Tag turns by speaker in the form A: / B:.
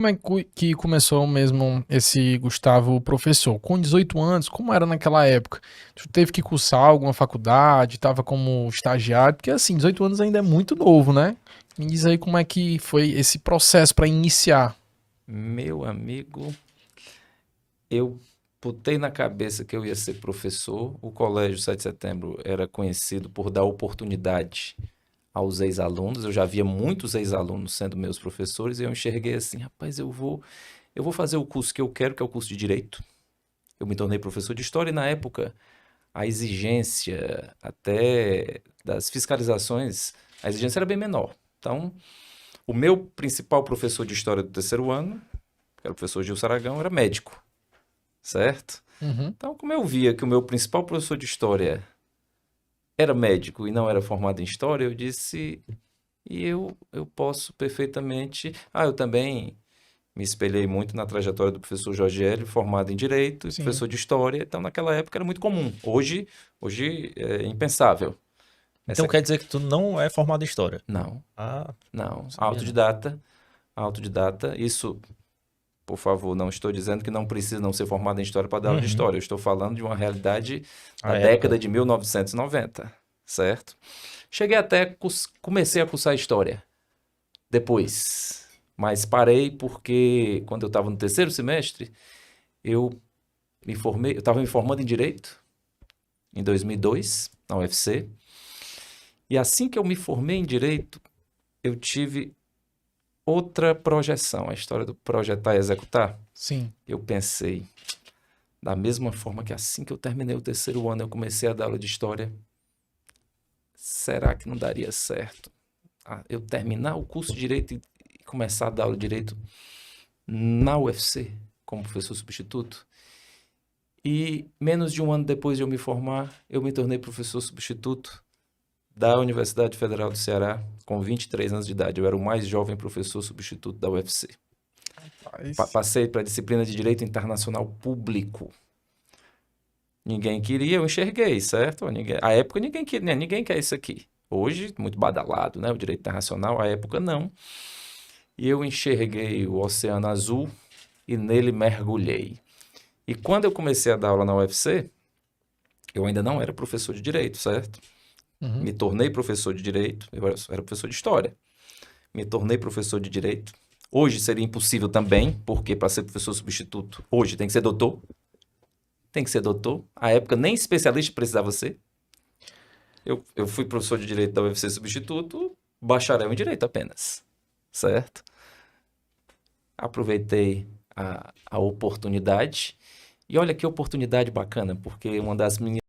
A: Como é que começou mesmo esse Gustavo professor? Com 18 anos, como era naquela época? Tu teve que cursar alguma faculdade, tava como estagiário? Porque assim, 18 anos ainda é muito novo, né? Me diz aí como é que foi esse processo para iniciar.
B: Meu amigo, eu botei na cabeça que eu ia ser professor. O Colégio 7 de Setembro era conhecido por dar oportunidade aos ex-alunos. Eu já via muitos ex-alunos sendo meus professores e eu enxerguei assim, rapaz, eu vou fazer o curso que eu quero, que é o curso de Direito. Eu me tornei professor de História e na época a exigência até das fiscalizações, a exigência era bem menor. Então, o meu principal professor de História do terceiro ano, que era o professor Gil Saragão, era médico. Certo?
A: Uhum.
B: Então, como eu via que o meu principal professor de história era médico e não era formado em história, eu disse, e eu posso perfeitamente. Ah, eu também me espelhei muito na trajetória do professor Jorge Hélio, formado em direito e
A: Sim.
B: professor de história. Então, naquela época era muito comum. Hoje é impensável.
C: Então
B: Essa
C: quer dizer que tu não é formado em história?
B: não,
C: Ah,
B: não.
C: não sabia não.
B: Autodidata. Isso, por favor, não estou dizendo que não precisa não ser formado em história para dar aula de
C: Uhum.
B: história. Eu estou falando de uma realidade da
C: A
B: década
C: época.
B: de 1990, certo? Cheguei até, comecei a cursar história depois, mas parei porque quando eu estava no terceiro semestre, eu eu estava me formando em Direito em 2002, na UFC, e assim que eu me formei em Direito, eu tive outra projeção, a história do projetar e executar.
A: Sim.
B: Eu pensei, da mesma forma que assim que eu terminei o terceiro ano, eu comecei a dar aula de história. Será que não daria certo eu terminar o curso de Direito e começar a dar aula de Direito na UFC, como professor substituto? E menos de um ano depois de eu me formar, eu me tornei professor substituto da Universidade Federal do Ceará, com 23 anos de idade. Eu era o mais jovem professor substituto da UFC.
A: Mas,
B: Passei para a disciplina de Direito Internacional Público. Ninguém queria, eu enxerguei, certo? A época ninguém queria, né? Ninguém quer isso aqui. Hoje, muito badalado, né? O direito internacional, a época não. E eu enxerguei o Oceano Azul e nele mergulhei. E quando eu comecei a dar aula na UFC, eu ainda não era professor de direito, certo?
A: uhum.
B: Me tornei professor de direito, eu era professor de história. Me tornei professor de direito. Hoje seria impossível também, porque para ser professor substituto, hoje tem que ser doutor. Tem que ser doutor. A época nem especialista precisava ser. Eu fui professor de direito da UFC substituto, bacharel em direito apenas, certo? Aproveitei a oportunidade. E olha que oportunidade bacana, porque uma das minhas